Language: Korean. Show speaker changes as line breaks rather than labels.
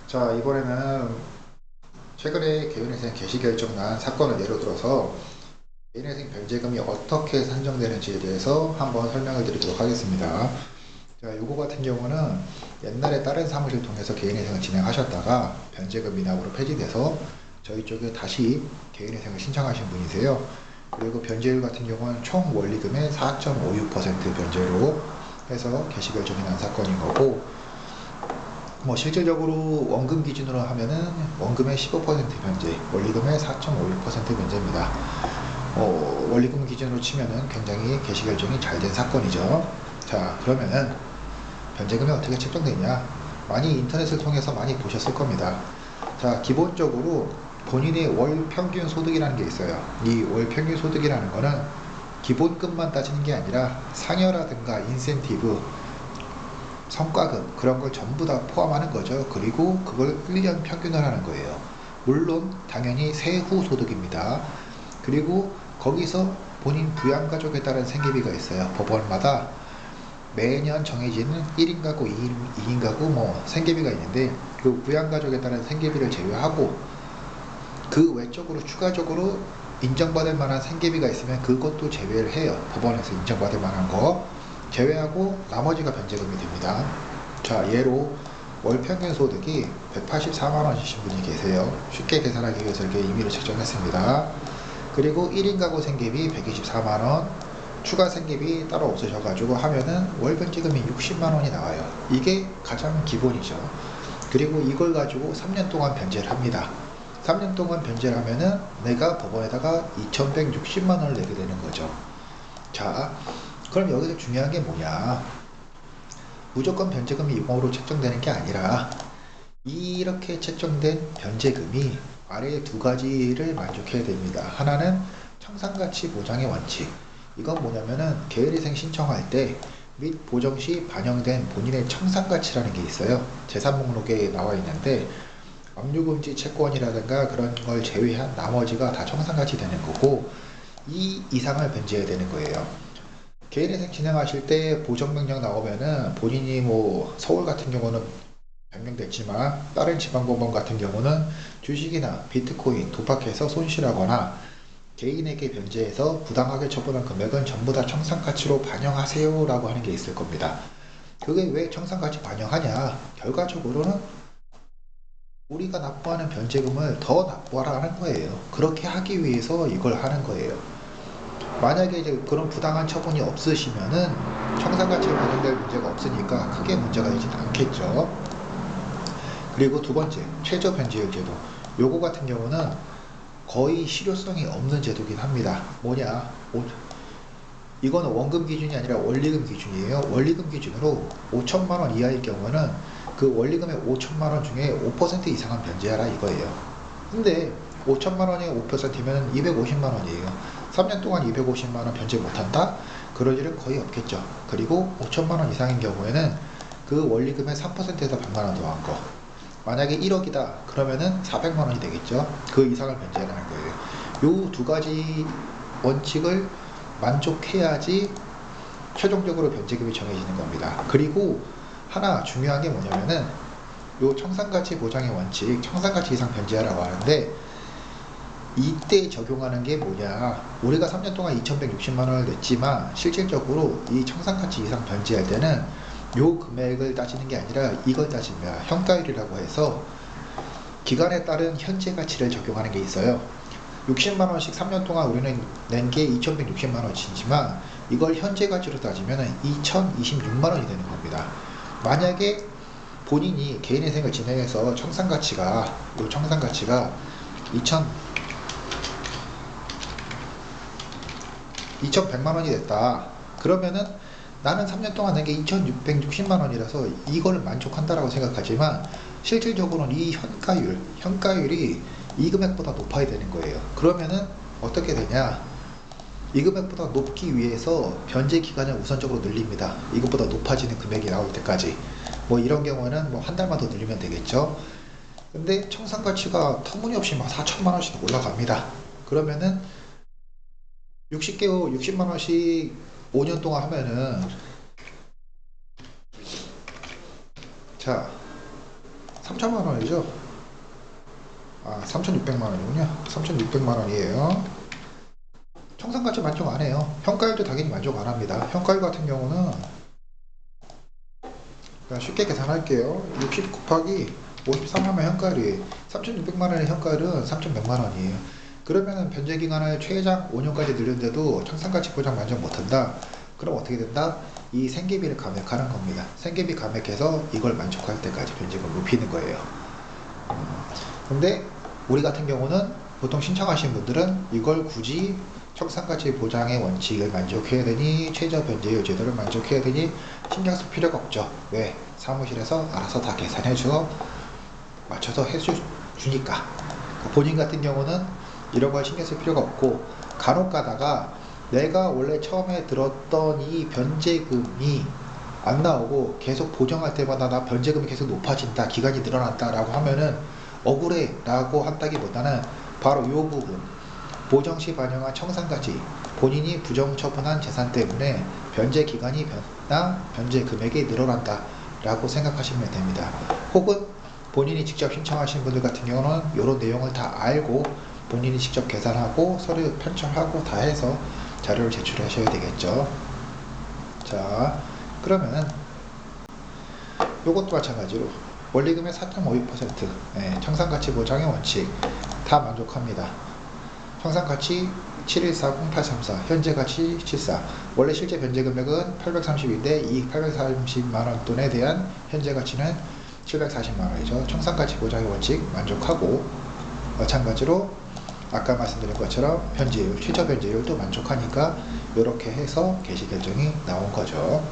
자, 이번에는 최근에 개인회생 개시 결정 난 사건을 예로 들어서 개인회생 변제금이 어떻게 산정되는지에 대해서 한번 설명을 드리도록 하겠습니다. 자, 요거 같은 경우는 옛날에 다른 사무실 통해서 개인회생을 진행하셨다가 변제금 미납으로 폐지돼서 저희 쪽에 다시 개인회생을 신청하신 분이세요. 그리고 변제율 같은 경우는 총 원리금의 4.56% 변제로 해서 개시 결정이 난 사건인 거고, 뭐 실질적으로 원금 기준으로 하면은 원금의 15% 변제, 원리금의 4.56% 변제입니다. 원리금 기준으로 치면은 굉장히 개시 결정이 잘 된 사건이죠. 자, 그러면은 변제금이 어떻게 책정되냐? 많이 인터넷을 통해서 많이 보셨을 겁니다. 자, 기본적으로 본인의 월 평균 소득이라는 게 있어요. 이 월 평균 소득이라는 거는 기본급만 따지는 게 아니라 상여라든가 인센티브, 성과급, 그런 걸 전부 다 포함하는 거죠. 그리고 그걸 1년 평균을 하는 거예요. 물론 당연히 세후 소득입니다. 그리고 거기서 본인 부양가족에 따른 생계비가 있어요. 법원마다 매년 정해지는 1인 가구, 2인 가구 뭐 생계비가 있는데, 그 부양가족에 따른 생계비를 제외하고 그 외적으로 추가적으로 인정받을 만한 생계비가 있으면 그것도 제외를 해요. 법원에서 인정받을 만한 거 제외하고 나머지가 변제금이 됩니다. 자, 예로 월 평균 소득이 184만원이신 분이 계세요. 쉽게 계산하기 위해서 이렇게 임의로 책정했습니다. 그리고 1인 가구 생계비 124만원, 추가 생계비 따로 없으셔가지고 하면은 월 변제금이 60만원이 나와요. 이게 가장 기본이죠. 그리고 이걸 가지고 3년 동안 변제를 합니다. 3년 동안 변제를 하면은 내가 법원에다가 2160만원을 내게 되는 거죠. 자, 그럼 여기서 중요한 게 뭐냐? 무조건 변제금이 이거로 책정되는 게 아니라 이렇게 책정된 변제금이 아래 두 가지를 만족해야 됩니다. 하나는 청산가치 보장의 원칙. 이건 뭐냐면은 개인회생 신청할 때 및 보정 시 반영된 본인의 청산가치라는 게 있어요. 재산 목록에 나와 있는데 압류금지 채권이라든가 그런 걸 제외한 나머지가 다 청산가치 되는 거고, 이 이상을 변제해야 되는 거예요. 개인회생 진행하실 때 보정명령 나오면은 본인이 뭐 서울 같은 경우는 변경됐지만 다른 지방법원 같은 경우는 주식이나 비트코인 도박해서 손실하거나 개인에게 변제해서 부당하게 처분한 금액은 전부 다 청산가치로 반영하세요 라고 하는 게 있을 겁니다. 그게 왜 청산가치 반영하냐? 결과적으로는 우리가 납부하는 변제금을 더 납부하라는 거예요. 그렇게 하기 위해서 이걸 하는 거예요. 만약에 이제 그런 부당한 처분이 없으시면은 청산가치에 반영될 문제가 없으니까 크게 문제가 되진 않겠죠. 그리고 두 번째, 최저 변제율 제도. 요거 같은 경우는 거의 실효성이 없는 제도긴 합니다. 뭐냐? 이거는 원금 기준이 아니라 원리금 기준이에요. 원리금 기준으로 5천만 원 이하일 경우는 그 원리금의 5천만 원 중에 5% 이상은 변제하라 이거예요. 근데 5천만 원에 5%면 250만 원이에요. 3년 동안 250만 원 변제 못한다? 그럴 일은 거의 없겠죠. 그리고 5천만 원 이상인 경우에는 그 원리금의 3%에서 100만 원 더한 거. 만약에 1억이다 그러면은 400만 원이 되겠죠. 그 이상을 변제하는 거예요. 요 두 가지 원칙을 만족해야지 최종적으로 변제금이 정해지는 겁니다. 그리고 하나 중요한 게 뭐냐면은 요 청산가치 보장의 원칙, 청산가치 이상 변제하라고 하는데, 이때 적용하는 게 뭐냐? 우리가 3년 동안 2160만 원을 냈지만 실질적으로 이 청산가치 이상 변제할 때는 요 금액을 따지는 게 아니라 이걸 따집니다. 현가율이라고 해서 기간에 따른 현재 가치를 적용하는 게 있어요. 60만 원씩 3년 동안 우리는 낸 게 2160만 원이지만 이걸 현재 가치로 따지면 2026만 원이 되는 겁니다. 만약에 본인이 개인회생을 진행해서 청산가치가 2100만 원이 됐다. 그러면은 나는 3년 동안 낸 게 2660만 원이라서 이걸 만족한다라고 생각하지만 실질적으로는 이 현가율이 이 금액보다 높아야 되는 거예요. 그러면은 어떻게 되냐? 이 금액보다 높기 위해서 변제 기간을 우선적으로 늘립니다. 이것보다 높아지는 금액이 나올 때까지. 뭐 이런 경우에는 뭐 한 달만 더 늘리면 되겠죠. 근데 청산가치가 터무니없이 막 4천만 원씩 올라갑니다. 그러면은 60개월 60만 원씩 5년 동안 하면은 자 3천만 원이죠. 3,600만 원이군요. 3,600만 원이에요. 청산가치 만족 안 해요. 현가율도 당연히 만족 안 합니다. 현가율 같은 경우는 쉽게 계산할게요. 60 곱하기 53하면 현가율이 3,600만 원의 현가율은 3,100만 원이에요. 그러면은 변제 기간을 최장 5년까지 늘렸는데도 청산가치 보장 만족 못한다. 그럼 어떻게 된다? 이 생계비를 감액하는 겁니다. 생계비 감액해서 이걸 만족할 때까지 변제금 높이는 거예요. 근데 우리 같은 경우는 보통 신청하신 분들은 이걸 굳이 청산가치 보장의 원칙을 만족해야 되니 최저 변제율 제도를 만족해야 되니 신경 쓸 필요가 없죠. 왜? 사무실에서 알아서 다 계산해줘 맞춰서 해주니까. 본인 같은 경우는 이런 걸 신경 쓸 필요가 없고, 간혹 가다가 내가 원래 처음에 들었던 이 변제금이 안 나오고 계속 보정할 때마다 나 변제금이 계속 높아진다, 기간이 늘어났다 라고 하면은 억울해 라고 한다기보다는 바로 이 부분, 보정 시 반영한 청산가치, 본인이 부정처분한 재산 때문에 변제 기간이 변나 변제 금액이 늘어난다 라고 생각하시면 됩니다. 혹은 본인이 직접 신청하신 분들 같은 경우는 이런 내용을 다 알고 본인이 직접 계산하고 서류 편철하고 다 해서 자료를 제출하셔야 되겠죠. 자, 그러면은 요것도 마찬가지로 원리금의 4.52%, 청산가치 보장의 원칙 다 만족합니다. 청산가치 7140,834, 현재가치 74. 원래 실제 변제금액은 830인데 이 830만원 돈에 대한 현재가치는 740만원이죠. 청산가치 보장의 원칙 만족하고, 마찬가지로 아까 말씀드린 것처럼 변제율, 최저 변제율도 만족하니까 이렇게 해서 개시 결정이 나온 거죠.